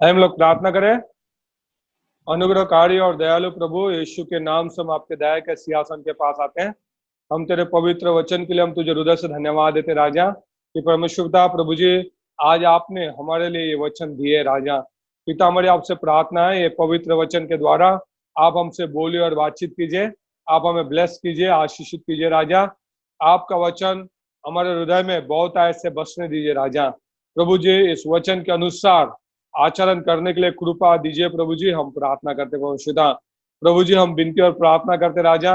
हम लोग प्रार्थना करें। अनुग्रहकारी और दयालु प्रभु यीशु के नाम से हम आपके दया के सिंहासन के पास आते हैं। हम तेरे पवित्र वचन के लिए हम तुझे हृदय से धन्यवाद देते राजा कि परमेश्वर पिता प्रभु जी आज आपने हमारे लिए ये वचन दिए राजा। पिता हमारी आपसे प्रार्थना है ये पवित्र वचन के द्वारा आप हमसे बोलिए और बातचीत कीजिए। आप हमें ब्लेस कीजिए, आशीषित कीजिए राजा। आपका वचन हमारे हृदय में बहुत ऐसे बसने दीजिए राजा। प्रभु जी इस वचन के अनुसार आचरण करने के लिए कृपा दीजिए प्रभु जी, हम प्रार्थना करते प्रभु जी हम विनती और प्रार्थना करते राजा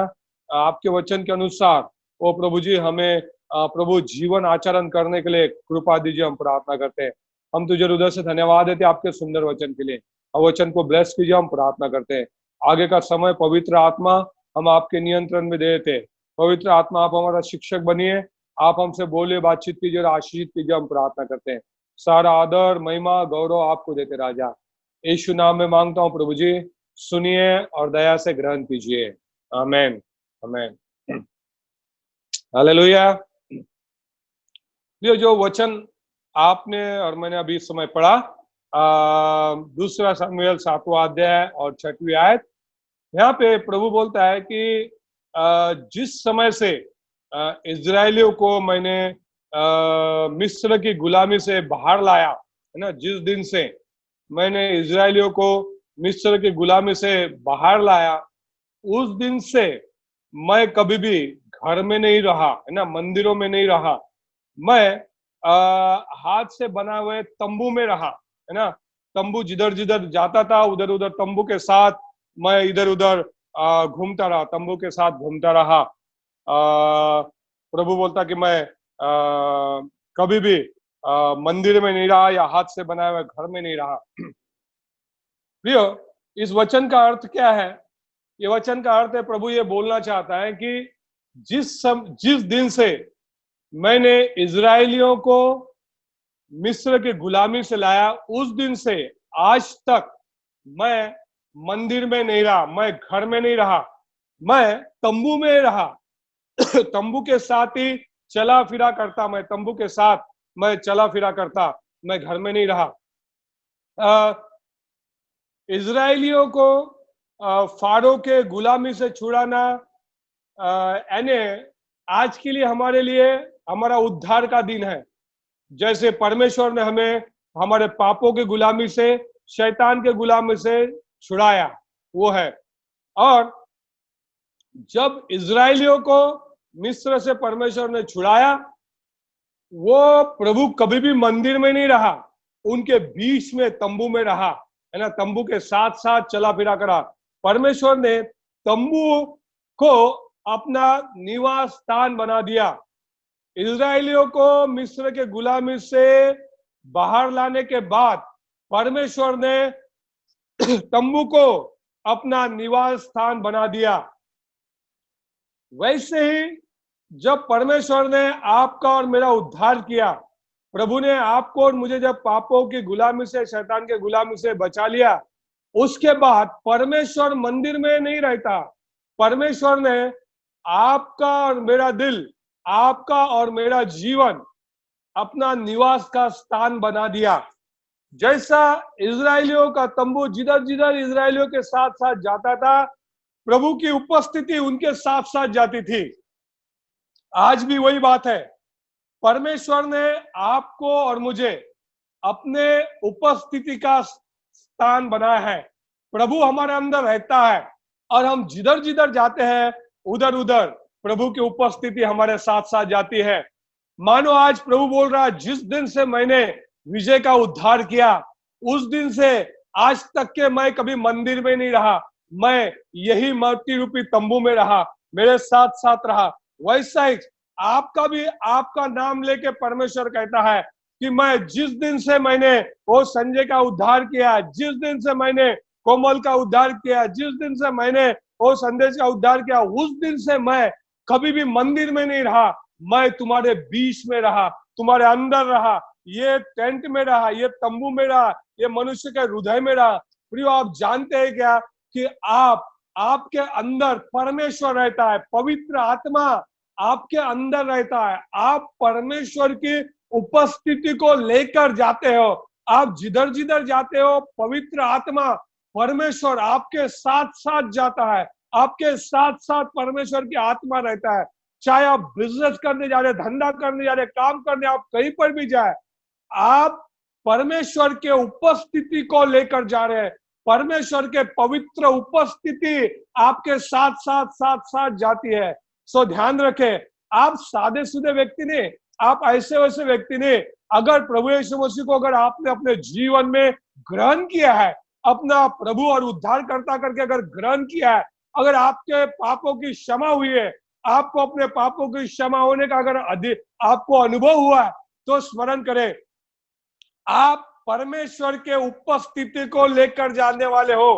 आपके वचन के अनुसार ओ प्रभु जी हमें प्रभु जीवन आचरण करने के लिए कृपा दीजिए, हम प्रार्थना करते हैं। हम तुझे हृदय से धन्यवाद देते आपके सुंदर वचन के लिए। वचन को ब्लेस कीजिए, हम प्रार्थना करते हैं। आगे का समय पवित्र आत्मा हम आपके नियंत्रण में देते। पवित्र आत्मा आप हमारा शिक्षक बनिए, आप हमसे बोलिए, बातचीत कीजिए और आशीषित कीजिए, हम प्रार्थना करते हैं। सारा आदर महिमा गौरव आपको देते राजा। यीशु नाम में मांगता हूँ प्रभु जी, सुनिए और दया से ग्रहण कीजिए। आमेन आमेन हालेलुया। ये जो वचन आपने और मैंने अभी समय पढ़ा दूसरा शमूएल 7वां अध्याय और 6वीं आयत, यहाँ पे प्रभु बोलता है कि जिस समय से इजरायलियों को मैंने मिस्र की गुलामी से बाहर लाया है ना, जिस दिन से मैंने इजरायलियों को मिस्र की गुलामी से बाहर लाया उस दिन से मैं कभी भी घर में नहीं रहा है ना, मंदिरों में नहीं रहा। मैं हाथ से बना हुए तंबू में रहा है ना। तंबू जिधर जिधर जाता था उधर उधर तंबू के साथ मैं इधर उधर घूमता रहा, तंबू के साथ घूमता रहा। प्रभु बोलता कि मैं कभी भी मंदिर में नहीं रहा या हाथ से बनाए हुए घर में नहीं रहा। प्रियो, इस वचन का अर्थ क्या है? ये वचन का अर्थ है प्रभु ये बोलना चाहता है कि जिस दिन से मैंने इजरायलियों को मिस्र की गुलामी से लाया उस दिन से आज तक मैं मंदिर में नहीं रहा, मैं घर में नहीं रहा, मैं तंबू में रहा। तंबू के साथ ही चला फिरा करता, मैं तंबू के साथ मैं चला फिरा करता, मैं घर में नहीं रहा। इजरायलियों को फारो के गुलामी से छुड़ाना यानी आज के लिए हमारे लिए हमारा उद्धार का दिन है। जैसे परमेश्वर ने हमें हमारे पापों की गुलामी से, शैतान के गुलामी से छुड़ाया वो है। और जब इजरायलियों को मिस्र से परमेश्वर ने छुड़ाया वो प्रभु कभी भी मंदिर में नहीं रहा, उनके बीच में तंबू में रहा है ना, तंबू के साथ साथ चला फिरा करा। परमेश्वर ने तंबू को अपना निवास स्थान बना दिया। इजरायलियों को मिस्र के गुलामी से बाहर लाने के बाद परमेश्वर ने तंबू को अपना निवास स्थान बना दिया। वैसे ही जब परमेश्वर ने आपका और मेरा उद्धार किया, प्रभु ने आपको और मुझे जब पापों की गुलामी से, शैतान के गुलामी से बचा लिया, उसके बाद परमेश्वर मंदिर में नहीं रहता। परमेश्वर ने आपका और मेरा दिल, आपका और मेरा जीवन अपना निवास का स्थान बना दिया। जैसा इजरायलियों का तंबू जिधर जिधर इजरायलियों के साथ साथ जाता था, प्रभु की उपस्थिति उनके साथ साथ जाती थी। आज भी वही बात है। परमेश्वर ने आपको और मुझे अपने उपस्थिति का स्थान बनाया है। प्रभु हमारे अंदर रहता है और हम जिधर जिधर जाते हैं उधर उधर प्रभु की उपस्थिति हमारे साथ साथ जाती है। मानो आज प्रभु बोल रहा है, जिस दिन से मैंने विजय का उद्धार किया उस दिन से आज तक के मैं कभी मंदिर में नहीं रहा, मैं यही मृत्यु रूपी तंबू में रहा, मेरे साथ साथ रहा। वैसा ही आपका भी, आपका नाम लेके परमेश्वर कहता है कि मैं जिस दिन से मैंने वो संजय का उद्धार किया, जिस दिन से मैंने कोमल का उद्धार किया, जिस दिन से मैंने वो संदेश का उद्धार किया, उस दिन से मैं कभी भी मंदिर में नहीं रहा, मैं तुम्हारे बीच में रहा, तुम्हारे अंदर रहा, ये टेंट में रहा, ये तंबू में रहा, ये मनुष्य के हृदय में रहा। प्रियो, आप जानते हैं क्या कि आपके अंदर परमेश्वर रहता है, पवित्र आत्मा आपके अंदर रहता है। आप परमेश्वर की उपस्थिति को लेकर जाते हो, आप जिधर जिधर जाते हो पवित्र आत्मा परमेश्वर आपके साथ साथ जाता है, आपके साथ साथ परमेश्वर की आत्मा रहता है। चाहे आप बिजनेस करने जा रहे, धंधा करने जा रहे, काम करने, आप कहीं पर भी जाए, आप परमेश्वर के उपस्थिति को लेकर जा रहे हैं। परमेश्वर के पवित्र उपस्थिति आपके साथ साथ साथ साथ जाती है। सो ध्यान रखें, आप सादे सुदे व्यक्ति नहीं, आप ऐसे वैसे व्यक्ति नहीं। अगर प्रभु यीशु मसीह को अगर आपने अपने जीवन में ग्रहण किया है, अपना प्रभु और उद्धारकर्ता करके अगर ग्रहण किया है, अगर आपके पापों की क्षमा हुई है, आपको अपने पापों की क्षमा होने का अगर आपको अनुभव हुआ है, तो स्मरण करें, आप परमेश्वर के उपस्थिति को लेकर जाने वाले हो।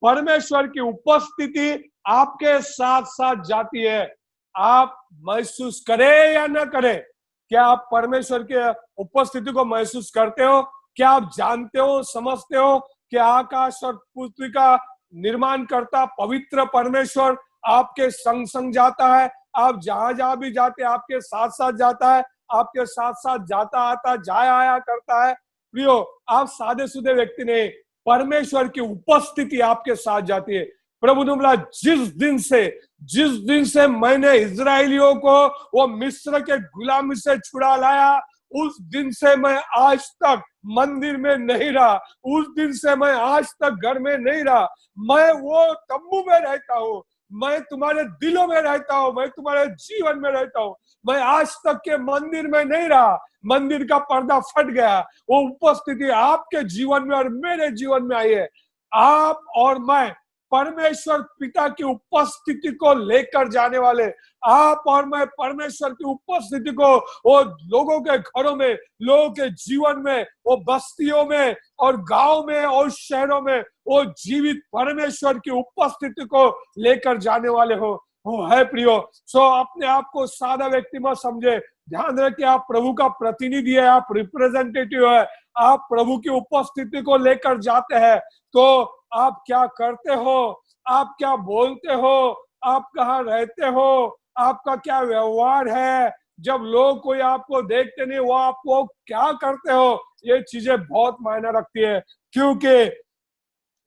परमेश्वर की उपस्थिति आपके साथ साथ जाती है। आप महसूस करें या न करें, क्या आप परमेश्वर के उपस्थिति को महसूस करते हो? क्या आप जानते हो, समझते हो कि आकाश और पृथ्वी का निर्माण करता पवित्र परमेश्वर आपके संग संग जाता है? आप जहां जहां भी जाते हैं आपके साथ साथ जाता है, आपके साथ साथ जाता आता जाया आया करता है। प्रियो, आप सादे सुदे व्यक्ति नहीं, परमेश्वर की उपस्थिति आपके साथ जाती है। प्रभु ने बोला, जिस दिन से मैंने इजरायलियों को वो मिस्र के गुलामी से छुड़ा लाया, उस दिन से मैं आज तक मंदिर में नहीं रहा, उस दिन से मैं आज तक घर में नहीं रहा। मैं वो तंबू में रहता हूँ, मैं तुम्हारे दिलों में रहता हूँ, मैं तुम्हारे जीवन में रहता हूँ। मैं आज तक के मंदिर में नहीं रहा, मंदिर का पर्दा फट गया। वो उपस्थिति आपके जीवन में और मेरे जीवन में आई है। आप और मैं परमेश्वर पिता की उपस्थिति को लेकर जाने वाले, आप और मैं परमेश्वर की उपस्थिति को वो लोगों के घरों में, लोगों के जीवन में, वो बस्तियों में और गांव में और शहरों में वो जीवित परमेश्वर की उपस्थिति को लेकर जाने वाले हो। वो है प्रियो। सो अपने आप को सादा व्यक्ति मत समझे। ध्यान रखिए, आप प्रभु का प्रतिनिधि है, आप रिप्रेजेंटेटिव है, आप प्रभु की उपस्थिति को लेकर जाते हैं। तो आप क्या करते हो, आप क्या बोलते हो, आप कहाँ रहते हो, आपका क्या व्यवहार है, जब लोग कोई आपको देखते नहीं, वो आपको क्या करते हो, ये चीजें बहुत मायने रखती है। क्योंकि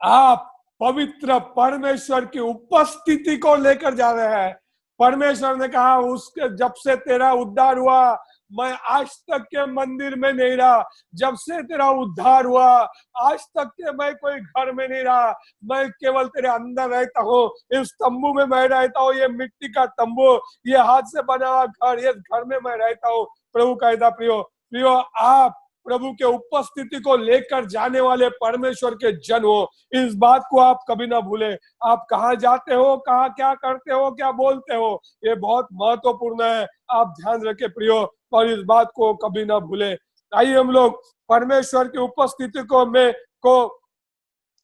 आप पवित्र परमेश्वर की उपस्थिति को लेकर जा रहे हैं। परमेश्वर ने कहा, उसके जब से तेरा उद्धार हुआ, मैं आज तक के मंदिर में नहीं रहा, जब से तेरा उद्धार हुआ आज तक के मैं कोई घर में नहीं रहा, मैं केवल तेरे अंदर रहता हूँ। इस तंबू में मैं रहता हूँ, ये मिट्टी का तंबू, ये हाथ से बना हुआ घर, ये घर में मैं रहता हूँ। प्रभु कहता, प्रियो आप प्रभु के उपस्थिति को लेकर जाने वाले परमेश्वर के जन हो। इस बात को आप कभी ना भूलें। आप कहाँ जाते हो, कहाँ क्या करते हो, क्या बोलते हो, ये बहुत महत्वपूर्ण है। आप ध्यान रखें प्रियो, और इस बात को कभी ना भूलें। आइए हम लोग परमेश्वर की उपस्थिति को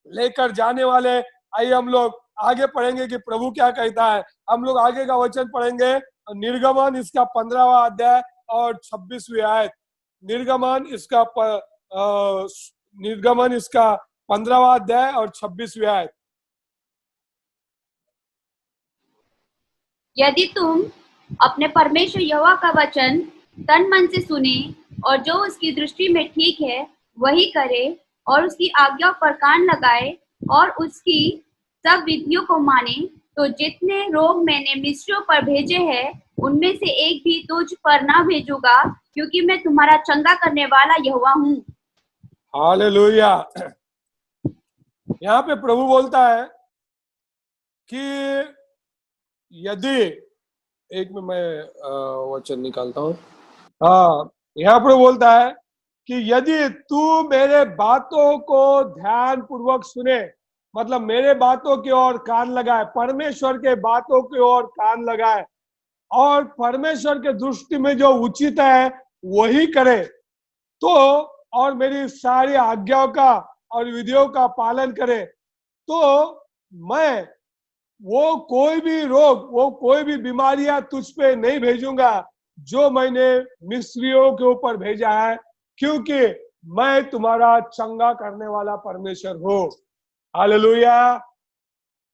लेकर जाने वाले, आइए हम लोग आगे पढ़ेंगे कि प्रभु क्या कहता है। हम लोग आगे का वचन पढ़ेंगे, निर्गमन इसका 15वां अध्याय और 26वीं आयत। निर्गमन इसका 15वां अध्याय और 26वीं आयत। यदि तुम अपने परमेश्वर यहोवा का वचन तन मन से सुने और जो उसकी दृष्टि में ठीक है वही करे और उसकी आज्ञाओं पर कान लगाए और उसकी सब विधियों को माने, तो जितने रोग मैंने मिस्रियों पर भेजे हैं उनमें से एक भी तुझ पर ना भेजूंगा, क्योंकि मैं तुम्हारा चंगा करने वाला यहोवा हूँ। हालेलुया। यहाँ पे प्रभु बोलता है कि यदि, एक में मैं वचन निकालता हूँ। हाँ, यहाँ पर बोलता है कि यदि तू मेरे बातों को ध्यान पूर्वक सुने, मतलब मेरे बातों की ओर कान लगाए, परमेश्वर के बातों की ओर कान लगाए और परमेश्वर के दृष्टि में जो उचित है वही करे, तो और मेरी सारी आज्ञाओं का और विधियों का पालन करे, तो मैं वो कोई भी रोग, वो कोई भी बीमारियां तुझ पे नहीं भेजूंगा जो मैंने मिस्रियों के ऊपर भेजा है, क्योंकि मैं तुम्हारा चंगा करने वाला परमेश्वर हूँ। हालेलुया।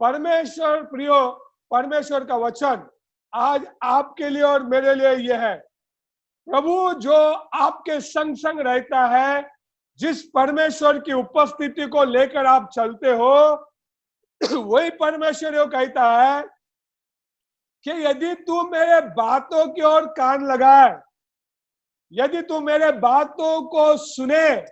परमेश्वर प्रियो, परमेश्वर का वचन आज आपके लिए और मेरे लिए यह है, प्रभु जो आपके संग संग रहता है, जिस परमेश्वर की उपस्थिति को लेकर आप चलते हो, वही परमेश्वर यो कहता है कि यदि तू मेरे बातों की ओर कान लगाए, यदि तू मेरे बातों को सुने,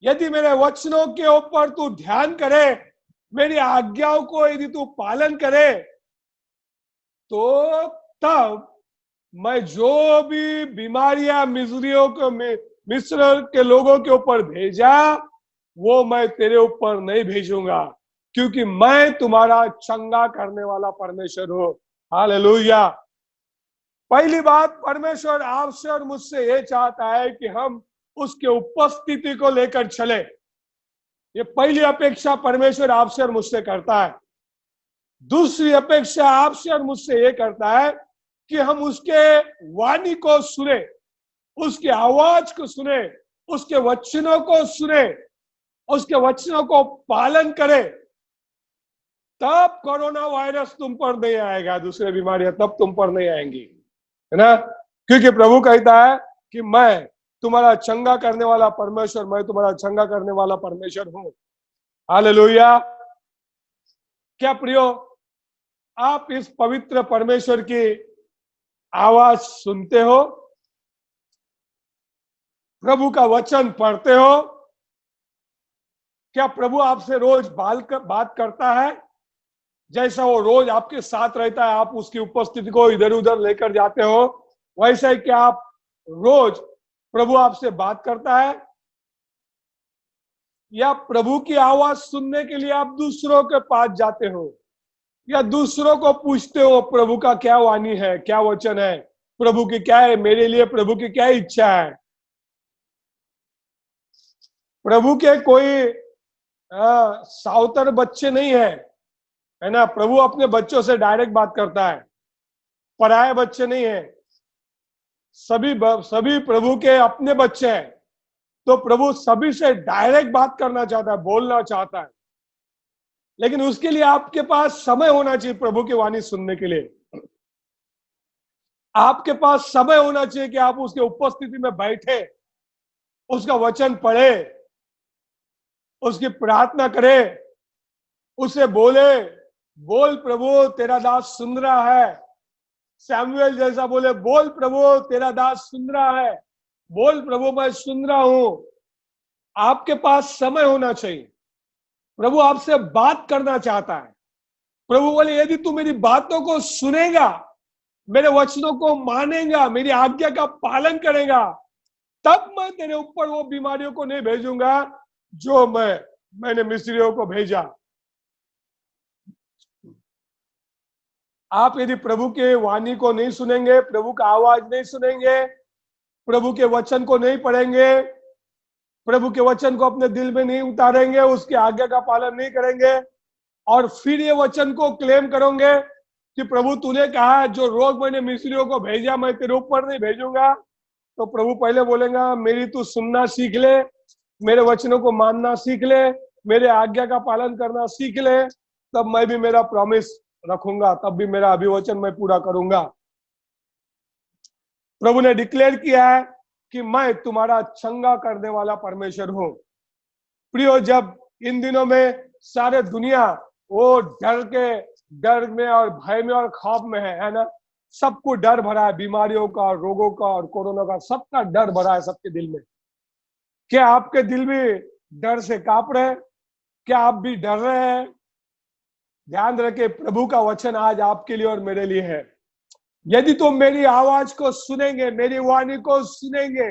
यदि मेरे वचनों के ऊपर तू ध्यान करे, मेरी आज्ञाओं को यदि तू पालन करे, तो तब मैं जो भी बीमारियां मिस्र के लोगों के ऊपर भेजा, वो मैं तेरे ऊपर नहीं भेजूंगा, क्योंकि मैं तुम्हारा चंगा करने वाला परमेश्वर हूं। हालेलुया। पहली बात, परमेश्वर आपसे और मुझसे ये चाहता है कि हम उसके उपस्थिति को लेकर चले। ये पहली अपेक्षा परमेश्वर आपसे और मुझसे करता है। दूसरी अपेक्षा आपसे और मुझसे ये करता है कि हम उसके वाणी को सुने, उसकी आवाज को सुने, उसके वचनों को सुने, उसके वचनों को पालन करें। तब कोरोना वायरस तुम पर नहीं आएगा, दूसरे बीमारियां तब तुम पर नहीं आएंगी, है ना। क्योंकि प्रभु कहता है कि मैं तुम्हारा चंगा करने वाला परमेश्वर, मैं तुम्हारा चंगा करने वाला परमेश्वर हूं। हालेलुया। क्या प्रियो, आप इस पवित्र परमेश्वर की आवाज सुनते हो? प्रभु का वचन पढ़ते हो? क्या प्रभु आपसे रोज बात करता है? जैसा वो रोज आपके साथ रहता है, आप उसकी उपस्थिति को इधर उधर लेकर जाते हो, वैसा ही क्या आप रोज प्रभु आपसे बात करता है? या प्रभु की आवाज सुनने के लिए आप दूसरों के पास जाते हो, या दूसरों को पूछते हो प्रभु का क्या वाणी है, क्या वचन है, प्रभु की क्या है मेरे लिए, प्रभु की क्या इच्छा है? प्रभु के कोई सावतर बच्चे नहीं है ना। प्रभु अपने बच्चों से डायरेक्ट बात करता है, पराये बच्चे नहीं है। सभी प्रभु के अपने बच्चे हैं। तो प्रभु सभी से डायरेक्ट बात करना चाहता है, बोलना चाहता है, लेकिन उसके लिए आपके पास समय होना चाहिए। प्रभु की वाणी सुनने के लिए आपके पास समय होना चाहिए कि आप उसके उपस्थिति में बैठे, उसका वचन पढ़े, उसकी प्रार्थना करे, उसे बोले, बोल प्रभु तेरा दास सुन रहा है। सैमुएल जैसा बोले, बोल प्रभु तेरा दास सुन रहा है, बोल प्रभु मैं सुन रहा हूं। आपके पास समय होना चाहिए। प्रभु आपसे बात करना चाहता है। प्रभु बोले, यदि तू मेरी बातों को सुनेगा, मेरे वचनों को मानेगा, मेरी आज्ञा का पालन करेगा, तब मैं तेरे ऊपर वो बीमारियों को नहीं भेजूंगा जो मैंने मिस्रियों को भेजा। आप यदि प्रभु के वाणी को नहीं सुनेंगे, प्रभु का आवाज नहीं सुनेंगे, प्रभु के वचन को नहीं पढ़ेंगे, प्रभु के वचन को अपने दिल में नहीं उतारेंगे, उसकी आज्ञा का पालन नहीं करेंगे, और फिर ये वचन को क्लेम करोगे कि प्रभु तूने कहा जो रोग मैंने मिस्रियों को भेजा मैं तेरे ऊपर नहीं भेजूंगा, तो प्रभु पहले बोलेगा मेरी तू सुनना सीख ले, मेरे वचनों को मानना सीख ले, मेरे आज्ञा का पालन करना सीख ले, तब मैं भी मेरा प्रॉमिस रखूंगा, तब भी मेरा अभिवचन मैं पूरा करूंगा। प्रभु ने डिक्लेयर किया है कि मैं तुम्हारा चंगा करने वाला परमेश्वर हूं। प्रियो, जब इन दिनों में सारे दुनिया वो डर में और भय में और खौफ में है ना। सबको डर भरा है, बीमारियों का, रोगों का और कोरोना का, सबका डर भरा है सबके दिल में। क्या आपके दिल भी डर से कांप रहे हैं? क्या आप भी डर रहे हैं? ध्यान रखें, प्रभु का वचन आज आपके लिए और मेरे लिए है। यदि तुम मेरी आवाज को सुनेंगे, मेरी वाणी को सुनेंगे,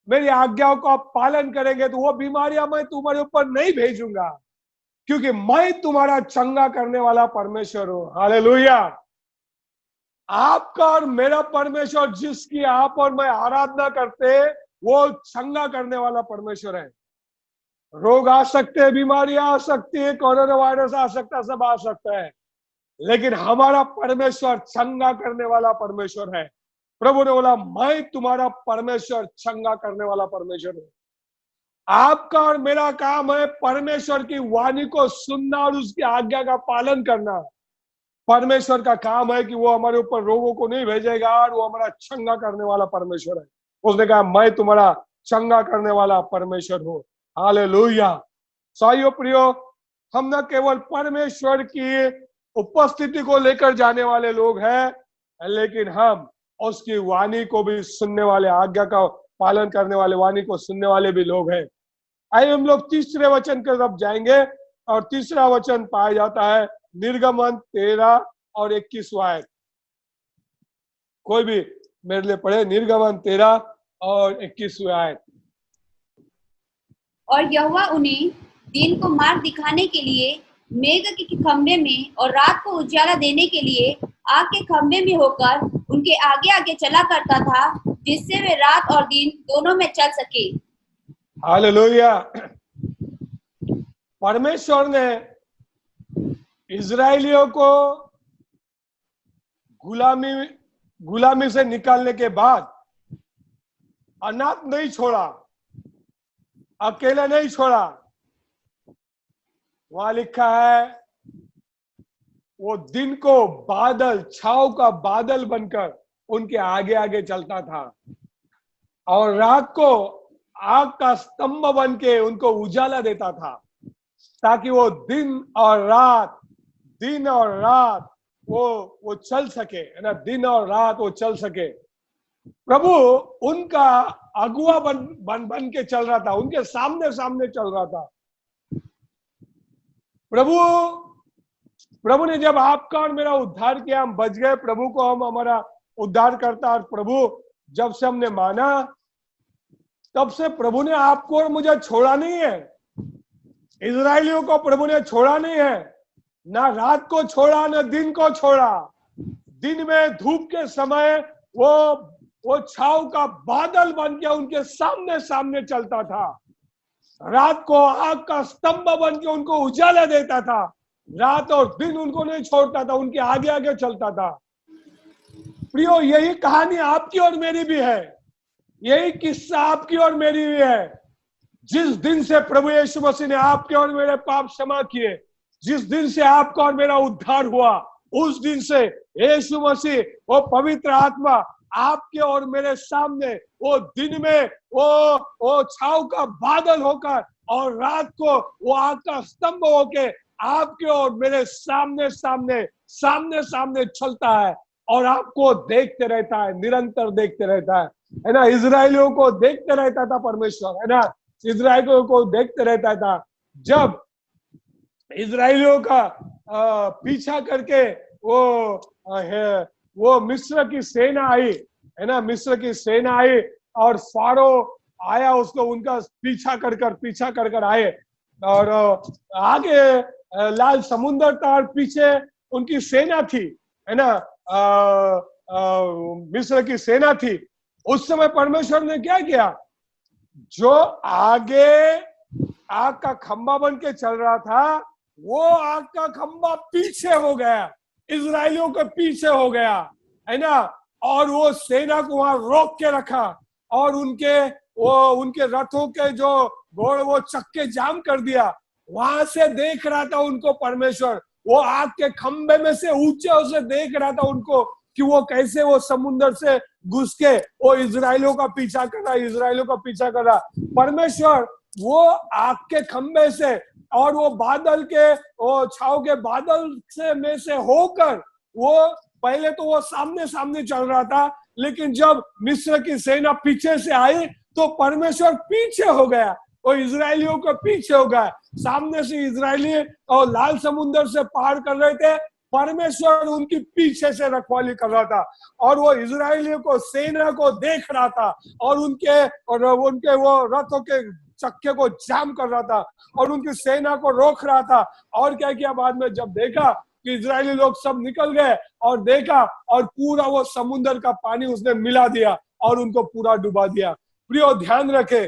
मेरी आज्ञाओं का पालन करेंगे, तो वो बीमारियां मैं तुम्हारे ऊपर नहीं भेजूंगा, क्योंकि मैं तुम्हारा चंगा करने वाला परमेश्वर हूं। हालेलुया। आपका और मेरा परमेश्वर, जिसकी आप और मैं आराधना करते, वो चंगा करने वाला परमेश्वर है। रोग आ सकते हैं, बीमारियां आ सकती है, कोरोना वायरस आ सकता है, सब आ सकता है, लेकिन हमारा परमेश्वर चंगा करने वाला परमेश्वर है। प्रभु ने बोला मैं तुम्हारा परमेश्वर चंगा करने वाला परमेश्वर हूं। आपका और मेरा काम है परमेश्वर की वाणी को सुनना और उसकी आज्ञा का पालन करना। परमेश्वर का काम है कि वो हमारे ऊपर रोगों को नहीं भेजेगा, और वो हमारा चंगा करने वाला परमेश्वर है। उसने कहा मैं तुम्हारा चंगा करने वाला परमेश्वर हो। हालेलुया। साइयो प्रियो, हम न केवल परमेश्वर की उपस्थिति को लेकर जाने वाले लोग हैं, लेकिन हम उसकी वाणी को भी सुनने वाले, आज्ञा का पालन करने वाले, वाणी को सुनने वाले भी लोग हैं। आइए हम लोग तीसरे वचन की तरफ जाएंगे, और तीसरा वचन पाया जाता है निर्गमन 13 और 21 आयत। कोई भी मेरे लिए पढ़े निर्गमन 13 और 21 आयत। और यहोवा उन्हें दिन को मार्ग दिखाने के लिए मेघ के खंभे में और रात को उजाला देने के लिए आग के खंभे में होकर उनके आगे आगे चला करता था, जिससे वे रात और दिन दोनों में चल सके। हालेलुया। परमेश्वर ने इजरायलियों को गुलामी से निकालने के बाद अनाथ नहीं छोड़ा, अकेला नहीं छोड़ा। वहां लिखा है वो दिन को बादल, छाव का बादल बनकर उनके आगे आगे चलता था, और रात को आग का स्तंभ बन के उनको उजाला देता था, ताकि वो दिन और रात वो चल सके, है ना, दिन और रात वो चल सके। प्रभु उनका अगुआ बन के चल रहा था, उनके सामने सामने चल रहा था। प्रभु ने जब आपका और मेरा उद्धार किया, हम बच गए, प्रभु को हम हमारा उद्धार करता। और प्रभु जब से हमने माना, तब से प्रभु ने आपको और मुझे छोड़ा नहीं है। इजरायलियों को प्रभु ने छोड़ा नहीं है, ना रात को छोड़ा, ना दिन को छोड़ा। दिन में धूप के समय वो छाव का बादल बन के उनके सामने सामने चलता था, रात को आग का स्तंभ बन के उनको उजाला देता था। रात और दिन उनको नहीं छोड़ता था, उनके आगे आगे चलता था। प्रियो, यही कहानी आपकी और मेरी भी है, यही किस्सा आपकी और मेरी भी है। जिस दिन से प्रभु यीशु मसीह ने आपके और मेरे पाप क्षमा किए, जिस दिन से आपका और मेरा उद्धार हुआ, उस दिन से यीशु मसीह, वो पवित्र आत्मा आपके और मेरे सामने वो दिन में वो छाव का बादल होकर और रात को वो आग का स्तंभ होके आपके और मेरे सामने सामने चलता है, और आपको देखते रहता है, निरंतर देखते रहता है ना। इजरायलियों को देखते रहता था परमेश्वर, है ना, इजरायलियों को देखते रहता था। जब इजरायलियों का पीछा करके वो मिस्र की सेना आई, है ना, मिस्र की सेना आई, और फारो आया, उसको उनका पीछा कर आए, और आगे लाल समुद्र था और पीछे उनकी सेना थी, है ना, मिस्र की सेना थी। उस समय परमेश्वर ने क्या किया, जो आगे आग का खंभा बन के चल रहा था, वो आग का खंभा पीछे हो गया, इजरायलियों के पीछे हो गया, है ना, और वो सेना को वहां रोक के रखा, और उनके रथों के जो घोड़े वो चक्के जाम कर दिया। वहां से देख रहा था उनको परमेश्वर, वो आग के खंभे में से ऊंचे से देख रहा था उनको, कि वो कैसे वो समुद्र से घुस के वो इजरायलियों का पीछा कर रहा। परमेश्वर वो आग के खंभे से और वो बादल के, वो छाव के बादल से में से होकर, वो पहले तो वो सामने सामने चल रहा था, लेकिन जब मिस्र की सेना पीछे से आई तो परमेश्वर पीछे हो गया, वो इजरायलियों के पीछे हो गया। सामने से इजरायली और लाल समुद्र से पार कर रहे थे, परमेश्वर उनकी पीछे से रखवाली कर रहा था, और वो इजरायलियों को, सेना को देख रहा था, और उनके वो रथों के चक्के को जाम कर रहा था, और उनकी सेना को रोक रहा था। और क्या किया बाद में, जब देखा कि इजरायली लोग सब निकल गए, और देखा, और पूरा वो समुद्र का पानी उसने मिला दिया और उनको पूरा डुबा दिया। प्रियो, ध्यान रखे,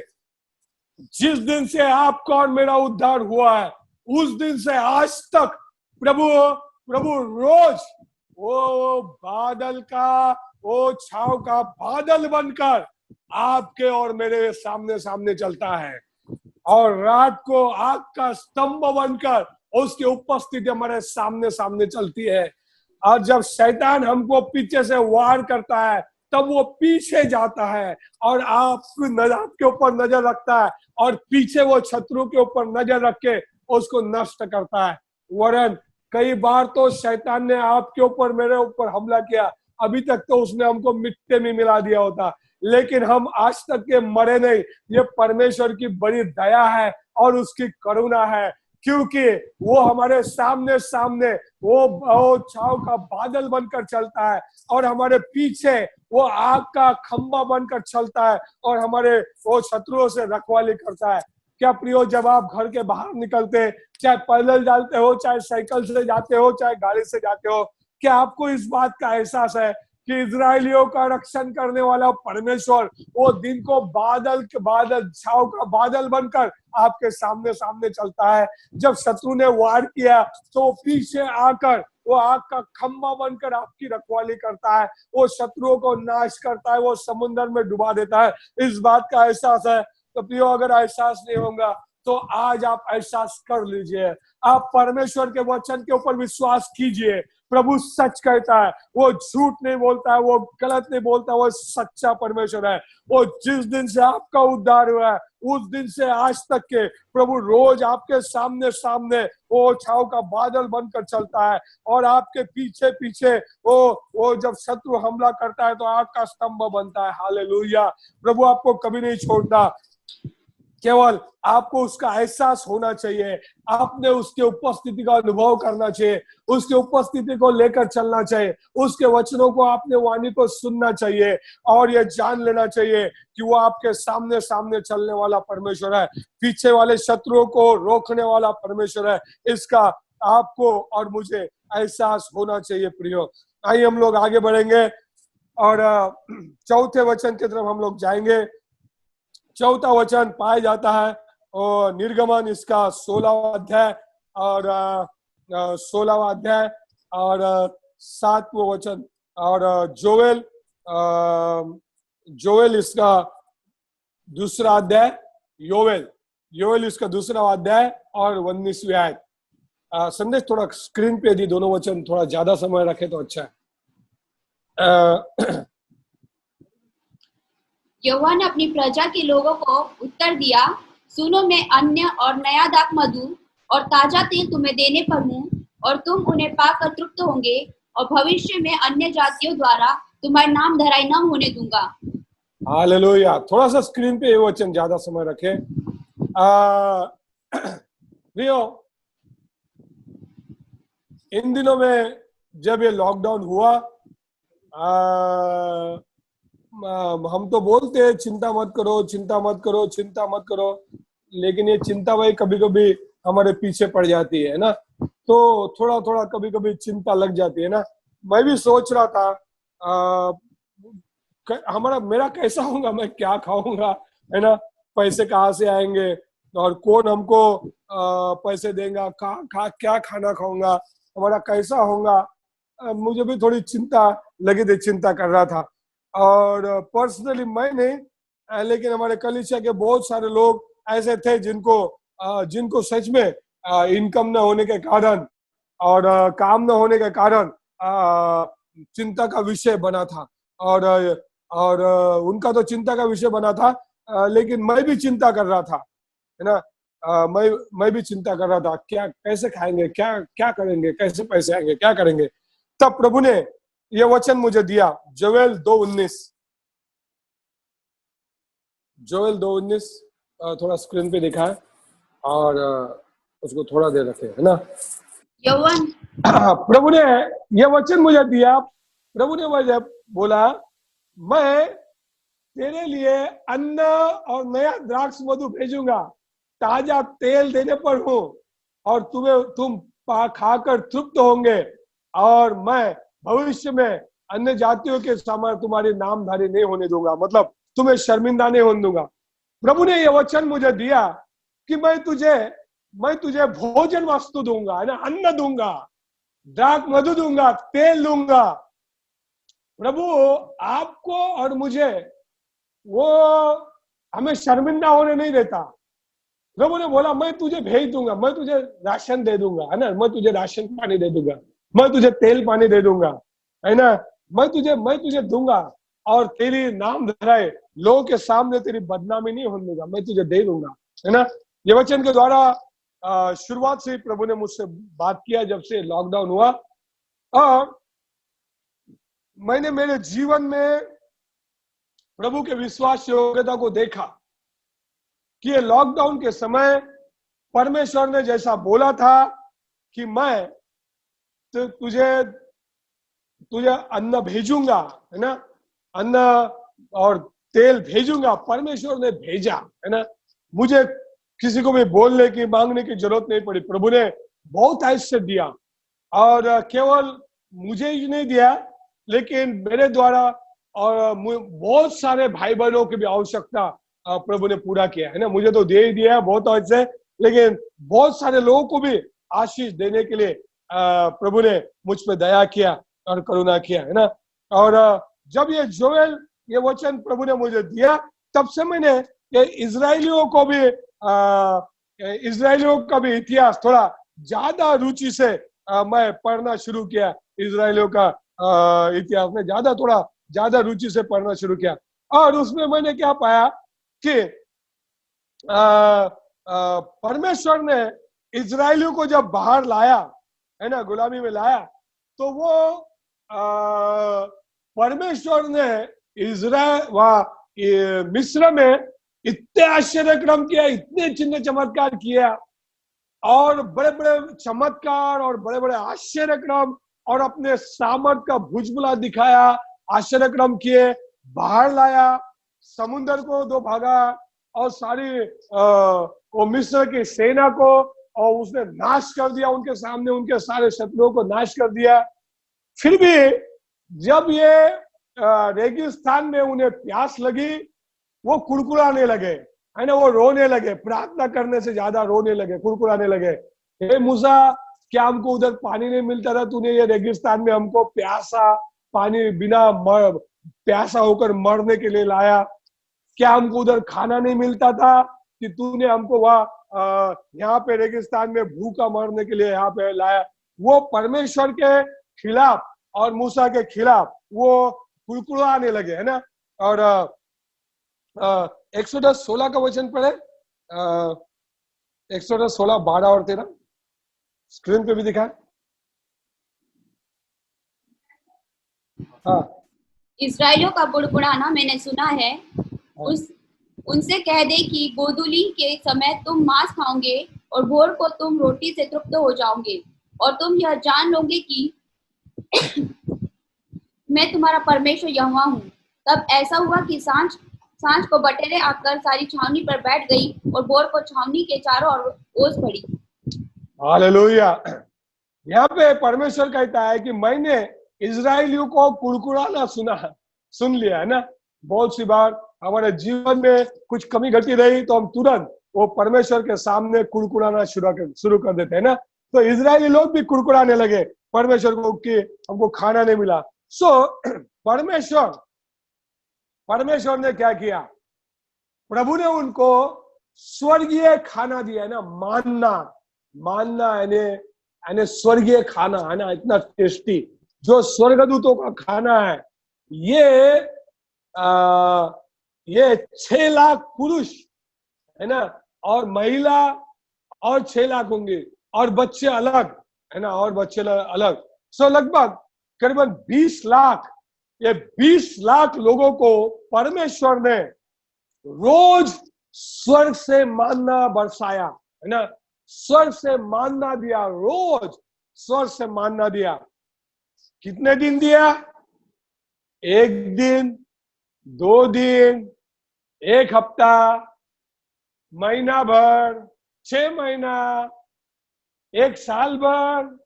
जिस दिन से आपका और मेरा उद्धार हुआ है, उस दिन से आज तक प्रभु रोज वो बादल का, वो छाव का बादल बनकर आपके और मेरे सामने सामने चलता है, और रात को आग का स्तंभ बनकर उसकी उपस्थिति हमारे सामने सामने चलती है। और जब शैतान हमको पीछे से वार करता है, तब वो पीछे जाता है और आपके ऊपर नजर रखता है और पीछे वो शत्रु के ऊपर नजर रख के उसको नष्ट करता है। वरन कई बार तो शैतान ने आपके ऊपर, मेरे ऊपर हमला किया, अभी तक तो उसने हमको मिट्टी में मिला दिया होता, लेकिन हम आज तक के मरे नहीं। ये परमेश्वर की बड़ी दया है और उसकी करुणा है, क्योंकि वो हमारे सामने सामने वो छाव का बादल बनकर चलता है और हमारे पीछे वो आग का खंबा बनकर चलता है और हमारे वो शत्रुओं से रखवाली करता है। क्या प्रियो, जब आप घर के बाहर निकलते, चाहे पैदल जाते हो, चाहे साइकिल से जाते हो, चाहे गाड़ी से जाते हो, क्या आपको इस बात का एहसास है कि इजरायलियों का रक्षण करने वाला परमेश्वर वो दिन को बादल छाव का बादल बनकर आपके सामने सामने चलता है। जब शत्रु ने वार किया तो पीछे आकर वो आग का खंबा बनकर आपकी रखवाली करता है, वो शत्रुओं को नाश करता है, वो समुद्र में डुबा देता है। इस बात का एहसास है तो प्रियो, अगर एहसास नहीं होगा तो आज आप एहसास कर लीजिए। आप परमेश्वर के वचन के ऊपर विश्वास कीजिए। प्रभु सच कहता है, वो झूठ नहीं बोलता है, वो गलत नहीं बोलता, वो सच्चा परमेश्वर है। वो जिस दिन से आपका उद्धार हुआ है उस दिन से आज तक के प्रभु रोज आपके सामने सामने वो छाव का बादल बनकर चलता है और आपके पीछे पीछे वो जब शत्रु हमला करता है तो आग का स्तंभ बनता है। हालेलुया। प्रभु आपको कभी नहीं छोड़ता, केवल आपको उसका एहसास होना चाहिए, आपने उसके उपस्थिति का अनुभव करना चाहिए, उसके उपस्थिति को लेकर चलना चाहिए, उसके वचनों को, आपने वाणी को सुनना चाहिए और ये जान लेना चाहिए कि वो आपके सामने सामने चलने वाला परमेश्वर है, पीछे वाले शत्रुओं को रोकने वाला परमेश्वर है। इसका आपको और मुझे एहसास होना चाहिए। प्रियो, आइए हम लोग आगे बढ़ेंगे और चौथे वचन की तरफ हम लोग जाएंगे। चौथा वचन पाया जाता है और निर्गमन इसका 16वां अध्याय और 16वां अध्याय और 7वां वचन और जोएल इसका दूसरा अध्याय, योएल इसका दूसरा अध्याय और 19वीं आयत। संदेश थोड़ा स्क्रीन पे दी, दोनों वचन थोड़ा ज्यादा समय रखे तो अच्छा है। यहोवा ने अपनी प्रजा के लोगों को उत्तर दिया, सुनो, मैं अन्न और नया दाख मधु और ताजा तेल तुम्हें देने पर हूँ और तुम उन्हें पाकर तृप्त होंगे और भविष्य में अन्य जातियों द्वारा तुम्हारे नाम धराई न होने दूंगा। हालेलुया। थोड़ा सा स्क्रीन पे ये वचन ज्यादा समय रखे। प्रियो, इन दिनों में जब ये लॉकडाउन हुआ, हम तो बोलते हैं चिंता मत करो, चिंता मत करो, चिंता मत करो, लेकिन ये चिंता भाई कभी कभी हमारे पीछे पड़ जाती है ना, तो थोड़ा थोड़ा कभी कभी चिंता लग जाती है ना। मैं भी सोच रहा था मेरा कैसा होगा, मैं क्या खाऊंगा, है ना, पैसे कहाँ से आएंगे और कौन हमको पैसे देगा, क्या खाना खाऊंगा, हमारा कैसा होगा। मुझे भी थोड़ी चिंता लगी थी, चिंता कर रहा था। और पर्सनली मैं नहीं, लेकिन हमारे कलीसिया के बहुत सारे लोग ऐसे थे जिनको सच में इनकम न होने के कारण और काम न होने के कारण चिंता का विषय बना था और उनका तो चिंता का विषय बना था, लेकिन मैं भी चिंता कर रहा था, है ना। मैं भी चिंता कर रहा था, क्या कैसे खाएंगे, क्या करेंगे, कैसे पैसे आएंगे, क्या करेंगे। तब प्रभु ने ये वचन मुझे दिया, जोएल 2:19। जोएल 2:19 थोड़ा स्क्रीन पे दिखा है और उसको थोड़ा देर रखे, है ना। यौवन, प्रभु ने ये वचन मुझे दिया। प्रभु ने मुझे बोला, मैं तेरे लिए अन्न और नया द्राक्ष मधु भेजूंगा, ताजा तेल देने पर हूँ और तुम खाकर तृप्त होंगे और मैं भविष्य में अन्य जातियों के सामने तुम्हारी नामधारी नहीं होने दूंगा, मतलब तुम्हें शर्मिंदा नहीं होने दूंगा। प्रभु ने यह वचन मुझे दिया कि मैं तुझे भोजन वस्तु दूंगा, है ना, अन्न दूंगा, द्राक्ष मधु दूंगा, तेल दूंगा। प्रभु आपको और मुझे वो हमें शर्मिंदा होने नहीं देता। प्रभु ने बोला, मैं तुझे भेज दूंगा, मैं तुझे राशन दे दूंगा, है ना, मैं तुझे राशन पानी दे दूंगा, मैं तुझे तेल पानी दे दूंगा, है ना, मैं तुझे दूंगा। और तेरी नाम धराए, लोगों के सामने तेरी बदनामी नहीं होने दूंगा, मैं तुझे दे दूंगा, है ना। ये वचन के द्वारा शुरुआत से ही प्रभु ने मुझसे बात किया जब से लॉकडाउन हुआ, और मैंने मेरे जीवन में प्रभु के विश्वास योग्यता को देखा कि ये लॉकडाउन के समय परमेश्वर ने जैसा बोला था कि मैं तो तुझे तुझे अन्न भेजूंगा, है ना, अन्न और तेल भेजूंगा, परमेश्वर ने भेजा, है ना। मुझे किसी को भी बोलने की मांगने की जरूरत नहीं पड़ी, प्रभु ने बहुत ऐश्वर्य दिया, और केवल मुझे ही नहीं दिया लेकिन मेरे द्वारा और बहुत सारे भाई बहनों की भी आवश्यकता प्रभु ने पूरा किया, है ना। मुझे तो दे ही दिया बहुत ऐसे, लेकिन बहुत सारे लोगों को भी आशीष देने के लिए प्रभु ने मुझ पे दया किया और करुणा किया, है ना। और जब ये जोएल ये वचन प्रभु ने मुझे दिया, तब से मैंने ये इजरायलियों का भी इतिहास थोड़ा ज्यादा रुचि से मैं पढ़ना शुरू किया। इजरायलियों का इतिहास में थोड़ा ज्यादा रुचि से पढ़ना शुरू किया, और उसमें मैंने क्या पाया कि परमेश्वर ने इजरायलियों को जब बाहर लाया, है ना, गुलामी में लाया, तो वो परमेश्वर ने मिस्र में इतने आश्चर्य क्रम किया, इतने चिन्ह चमत्कार किया, और बड़े बड़े चमत्कार और बड़े बड़े आश्चर्य क्रम, और अपने सामर्थ का भुजबुला दिखाया, आश्चर्य क्रम किए, बाहर लाया, समुद्र को दो भागा, और सारी वो मिस्र की सेना को और उसने नाश कर दिया, उनके सामने उनके सारे शत्रुओं को नाश कर दिया। फिर भी जब ये रेगिस्तान में उन्हें प्यास लगी, वो कुड़कुड़ाने लगे, है ना, वो रोने लगे, प्रार्थना करने से ज्यादा रोने लगे, कुड़कुड़ाने लगे। हे मूसा, क्या हमको उधर पानी नहीं मिलता था? तूने ये रेगिस्तान में हमको प्यासा पानी बिना प्यासा होकर मरने के लिए लाया। क्या हमको उधर खाना नहीं मिलता था कि तूने हमको वहां यहाँ पे रेगिस्तान में भूखा मरने के लिए यहाँ पे लाया? वो परमेश्वर के खिलाफ और मूसा के खिलाफ वो कुड़कुड़ाने लगे, है ना। और 116 का वचन पढ़े, 116 12 और 13 स्क्रीन पे भी दिखा। हाँ, इस्राएलियों का बुड़बुड़ाना मैंने सुना है, उनसे कह दे कि गोधूली के समय तुम मांस खाओगे और भोर को तुम रोटी से तृप्त हो जाओगे, और तुम यह जान लोगे कि मैं तुम्हारा परमेश्वर यहोवा हूँ। तब ऐसा हुआ कि सांझ को बटेरें आकर सारी छावनी पर बैठ गई, और भोर को छावनी के चारों ओर ओस पड़ी। हालेलुया। यहाँ पे परमेश्वर कहता है कि मैंने इजरायलियों को कुड़कुड़ाना सुन लिया, है ना। बहुत सी बार हमारे जीवन में कुछ कमी घटी रही तो हम तुरंत वो परमेश्वर के सामने कुड़कुड़ाना शुरू कर देते हैं ना। तो इजरायली लोग भी कुड़कुड़ाने लगे परमेश्वर को कि हमको खाना नहीं मिला। परमेश्वर ने क्या किया? प्रभु ने उनको स्वर्गीय खाना दिया, है ना, मानना यानी स्वर्गीय खाना, है ना, इतना टेस्टी जो स्वर्गदूतों का खाना है। ये 6 लाख पुरुष, है ना, और महिला और 6 लाख होंगे, और बच्चे अलग, है ना, और बच्चे अलग। लगभग करीबन 20 लाख, ये 20 लाख लोगों को परमेश्वर ने रोज स्वर्ग से मानना बरसाया, है ना, स्वर्ग से मानना दिया, रोज स्वर्ग से मानना दिया। कितने दिन दिया? 1 दिन, 2 दिन, 1 हफ्ता, महीना भर, 6 महीना, 1 साल भर,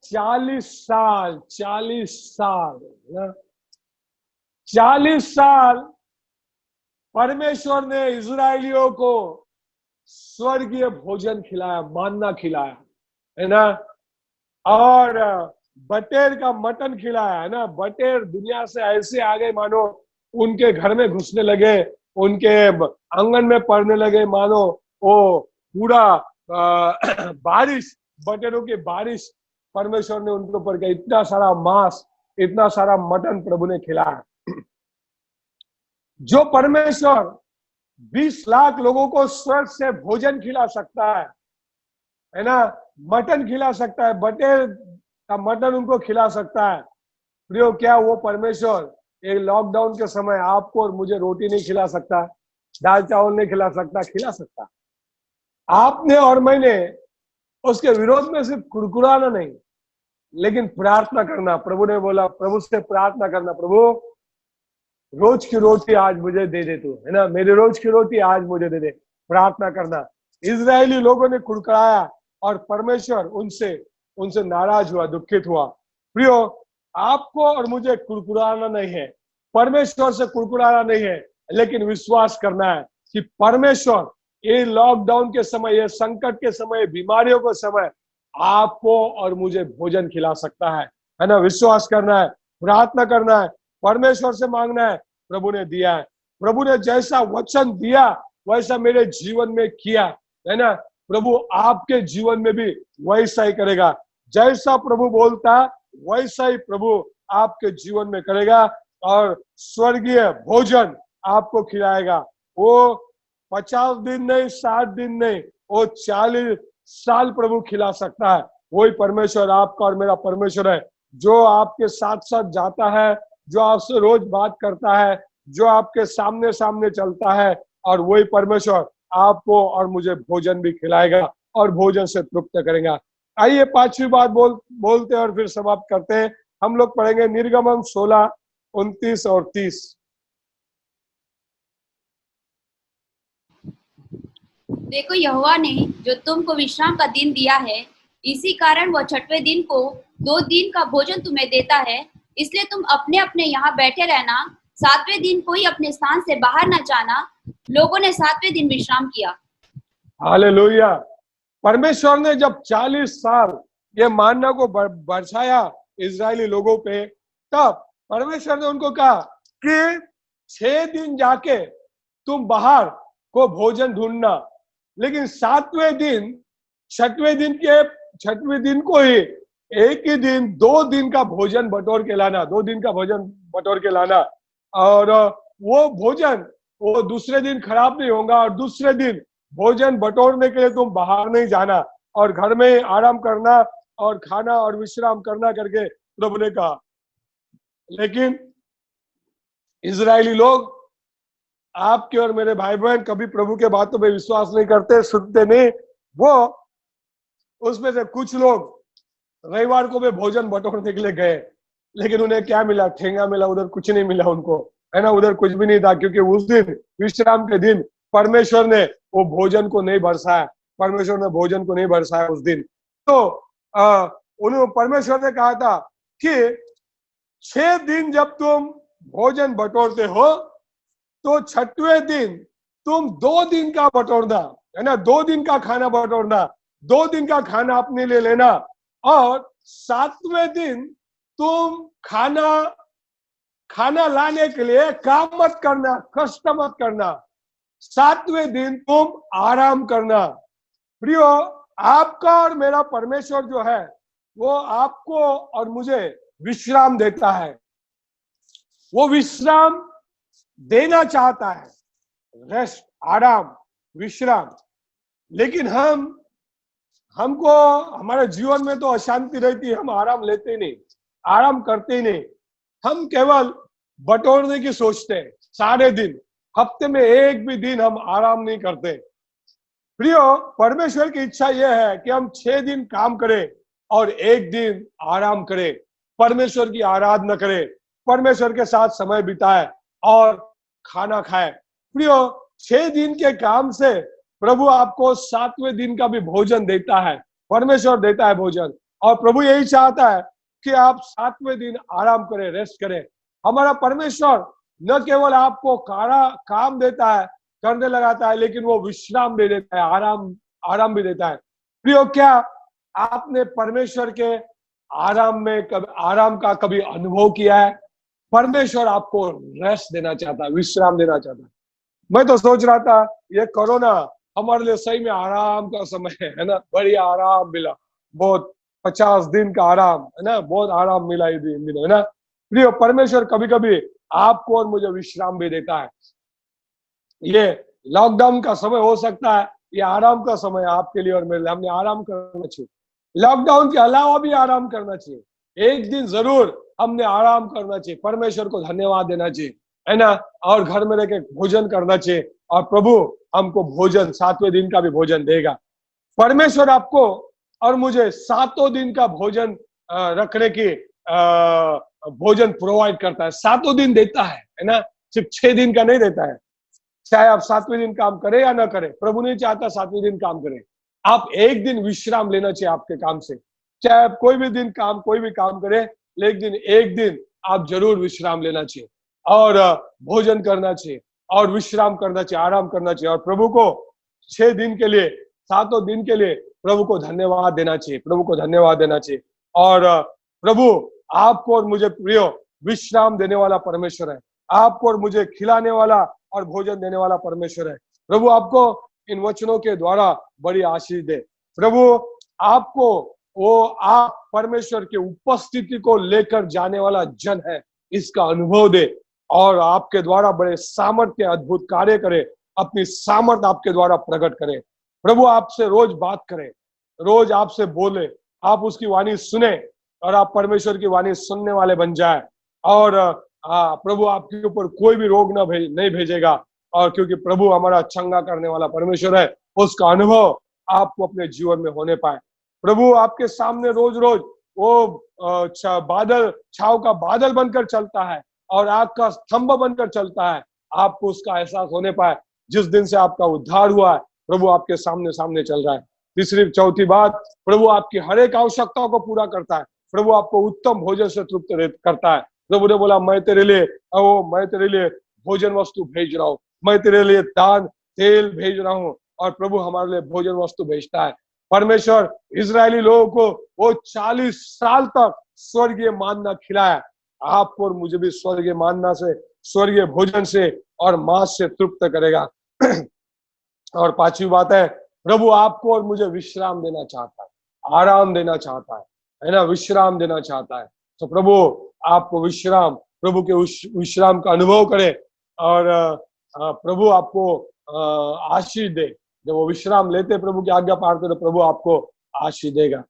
40 साल, 40 साल, 40 साल परमेश्वर ने इजरायलियों को स्वर्गीय भोजन खिलाया, मानना खिलाया, है ना, और बटेर का मटन खिलाया, है ना। बटेर दुनिया से ऐसे आ गए मानो उनके घर में घुसने लगे, उनके आंगन में पड़ने लगे, मानो वो पूरा बारिश, बटेरों की बारिश परमेश्वर ने उनके ऊपर किया। इतना सारा मांस इतना सारा मटन प्रभु ने खिलाया। जो परमेश्वर 20 लाख लोगों को स्वर्ग से भोजन खिला सकता है ना, मटन खिला सकता है, बटेर का मटन उनको खिला सकता है। प्रियो, क्या वो परमेश्वर एक लॉकडाउन के समय आपको और मुझे रोटी नहीं खिला सकता, दाल चावल नहीं खिला सकता? खिला सकता। आपने और मैंने उसके विरोध में सिर्फ कुरकुराना नहीं, लेकिन प्रार्थना करना। प्रभु ने बोला, प्रभु से प्रार्थना करना, प्रभु रोज की रोटी आज मुझे दे दे तू, है ना, मेरी रोज की रोटी आज मुझे दे दे। प्रार्थना करना। इजरायली लोगों ने कुड़कुड़ाया और परमेश्वर उनसे नाराज हुआ, दुखित हुआ। प्रियो, आपको और मुझे कुड़कुड़ाना नहीं है, परमेश्वर से कुड़कुड़ाना नहीं है, लेकिन विश्वास करना है कि परमेश्वर ये लॉकडाउन के समय, ये संकट के समय, बीमारियों के समय आपको और मुझे भोजन खिला सकता है ना। विश्वास करना है, प्रार्थना करना है, परमेश्वर से मांगना है। प्रभु ने दिया है, प्रभु ने जैसा वचन दिया वैसा मेरे जीवन में किया, है ना। प्रभु आपके जीवन में भी वैसा ही करेगा। जैसा प्रभु बोलता वैसा ही प्रभु आपके जीवन में करेगा और स्वर्गीय भोजन आपको खिलाएगा। वो 50 दिन नहीं, 60 दिन नहीं, वो 40 साल प्रभु खिला सकता है। वही परमेश्वर आपका और मेरा परमेश्वर है, जो आपके साथ साथ जाता है, जो आपसे रोज बात करता है, जो आपके सामने सामने चलता है, और वही परमेश्वर आपको और मुझे भोजन भी खिलाएगा और भोजन से तृप्त करेगा। आइए 5वीं बात बोलते हैं और फिर समाप्त करते हैं। हम लोग पढ़ेंगे निर्गमन 16, 29 और 30। देखो, यहोवा ने जो तुमको विश्राम का दिन दिया है, इसी कारण वह 6वें दिन को 2 दिन का भोजन तुम्हें देता है। इसलिए तुम अपने अपने यहाँ बैठे रहना, 7वें दिन कोई अपने स्थान से बाहर न जाना। लोगों ने 7वें दिन विश्राम किया। हालेलुया। परमेश्वर ने जब 40 साल ये मानना को बरसाया इजरायली लोगों पे, तब परमेश्वर ने उनको कहा कि 6 दिन जाके तुम बाहर को भोजन ढूंढना, लेकिन 7वें दिन, 6वें दिन को ही एक ही दिन 2 दिन का भोजन बटोर के लाना, 2 दिन का भोजन बटोर के लाना। और वो भोजन वो दूसरे दिन खराब नहीं होगा, और दूसरे दिन भोजन बटोरने के लिए तुम बाहर नहीं जाना और घर में आराम करना और खाना और विश्राम करना करके प्रभु ने कहा। लेकिन इजरायली लोग, आपके और मेरे भाई बहन, कभी प्रभु के बातों पे विश्वास नहीं करते, सुनते नहीं। वो उसमें से कुछ लोग रविवार को भी भोजन बटोरने के लिए गए, लेकिन उन्हें क्या मिला? ठेंगा मिला, उधर कुछ नहीं मिला उनको, है ना। उधर कुछ भी नहीं था, क्योंकि उस दिन विश्राम के दिन परमेश्वर ने वो भोजन को नहीं बरसाया, परमेश्वर ने भोजन को नहीं बरसाया उस दिन। तो उन्होंने, परमेश्वर ने कहा था कि 6 दिन जब तुम भोजन बटोरते हो, तो 6वें दिन तुम 2 दिन का बटोरना, है ना, 2 दिन का खाना बटोरना, 2 दिन का खाना अपने लिए लेना, और 7वें दिन तुम खाना लाने के लिए काम मत करना, कष्ट मत करना। 7वें दिन तुम आराम करना। प्रियो, आपका और मेरा परमेश्वर जो है, वो आपको और मुझे विश्राम देता है। वो विश्राम देना चाहता है, रेस्ट, आराम, विश्राम। लेकिन हमको हमारे जीवन में तो अशांति रहती है, हम आराम लेते ही नहीं, आराम करते ही नहीं। हम केवल बटोरने की सोचते हैं। सारे दिन, हफ्ते में एक भी दिन हम आराम नहीं करते। प्रियो, परमेश्वर की इच्छा यह है कि हम 6 दिन काम करें और 1 दिन आराम करें, परमेश्वर की आराधना करें, परमेश्वर के साथ समय बिताए और खाना खाए। प्रियो, 6 दिन के काम से प्रभु आपको 7वें दिन का भी भोजन देता है, परमेश्वर देता है भोजन। और प्रभु यही चाहता है कि आप 7वें दिन आराम करें, रेस्ट करें। हमारा परमेश्वर न केवल आपको काम देता है, करने लगाता है, लेकिन वो विश्राम दे देता है, आराम भी देता है। प्रियो, क्या आपने परमेश्वर के आराम का कभी अनुभव किया है? परमेश्वर आपको रेस्ट देना चाहता है, विश्राम देना चाहता है। मैं तो सोच रहा था ये कोरोना हमारे लिए सही में आराम का समय है ना, बढ़िया आराम मिला, बहुत 50 दिन का आराम, है ना, बहुत आराम मिला इन दिनों, है ना। प्रिय, परमेश्वर कभी कभी आपको और मुझे विश्राम भी देता है। ये लॉकडाउन का समय हो सकता है, ये आराम का समय आपके लिए और मेरे लिए। हमने आराम करना चाहिए, लॉकडाउन के अलावा भी आराम करना चाहिए। एक दिन जरूर हमने आराम करना चाहिए, परमेश्वर को धन्यवाद देना चाहिए, है ना, और घर में रह के भोजन करना चाहिए, और प्रभु हमको भोजन, 7वें दिन का भी भोजन देगा। परमेश्वर आपको और मुझे 7 दिन का भोजन रखने की भोजन प्रोवाइड करता है, 7 दिन देता है ना, सिर्फ 6 दिन का नहीं देता है। चाहे आप 7वें दिन काम करें या ना करें, प्रभु नहीं चाहता 7वें दिन काम करें। आप एक दिन विश्राम लेना चाहिए आपके काम से, चाहे आप कोई भी काम करें, लेकिन एक दिन आप जरूर विश्राम लेना चाहिए और भोजन करना चाहिए और विश्राम करना चाहिए, आराम करना चाहिए, और प्रभु को 6 दिन के लिए, 7 दिन के लिए प्रभु को धन्यवाद देना चाहिए, प्रभु को धन्यवाद देना चाहिए। और प्रभु आपको और मुझे प्रिय विश्राम देने वाला परमेश्वर है, आपको और मुझे खिलाने वाला और भोजन देने वाला परमेश्वर है। प्रभु आपको इन वचनों के द्वारा बड़ी आशीष दे। प्रभु आपको वो आप परमेश्वर के उपस्थिति को लेकर जाने वाला जन है, इसका अनुभव दे, और आपके द्वारा बड़े सामर्थ्य अद्भुत कार्य करे, अपनी सामर्थ आपके द्वारा प्रकट करे। प्रभु आपसे रोज बात करे, रोज आपसे बोले, आप उसकी वाणी सुने और आप परमेश्वर की वाणी सुनने वाले बन जाए। और प्रभु आपके ऊपर कोई भी रोग नहीं भेजेगा, और क्योंकि प्रभु हमारा चंगा करने वाला परमेश्वर है, उसका अनुभव आपको अपने जीवन में होने पाए। प्रभु आपके सामने रोज रोज वो बादल, छाव का बादल बनकर चलता है और आग का स्तंभ बनकर चलता है, आपको उसका एहसास होने पाए। जिस दिन से आपका उद्धार हुआ है, प्रभु आपके सामने सामने चल रहा है। तीसरी चौथी बात, प्रभु आपकी हर एक आवश्यकताओं को पूरा करता है। प्रभु आपको उत्तम भोजन से तृप्त करता है। प्रभु ने बोला, मैं तेरे लिए भोजन वस्तु भेज रहा हूँ, मैं तेरे लिए दान तेल भेज रहा हूँ, और प्रभु हमारे लिए भोजन वस्तु भेजता है। परमेश्वर इजरायली लोगों को वो 40 साल तक स्वर्गीय मानना खिलाया, आपको और मुझे भी स्वर्गीय मानना से, स्वर्गीय भोजन से और मांस से तृप्त करेगा। और 5वीं बात है, प्रभु आपको और मुझे विश्राम देना चाहता है, आराम देना चाहता है ना, विश्राम देना चाहता है। तो प्रभु आपको विश्राम, प्रभु के विश्राम का अनुभव करे, और प्रभु आपको आशीष दे। जब वो विश्राम लेते, प्रभु की आज्ञा पालते, तो प्रभु आपको आशीष देगा।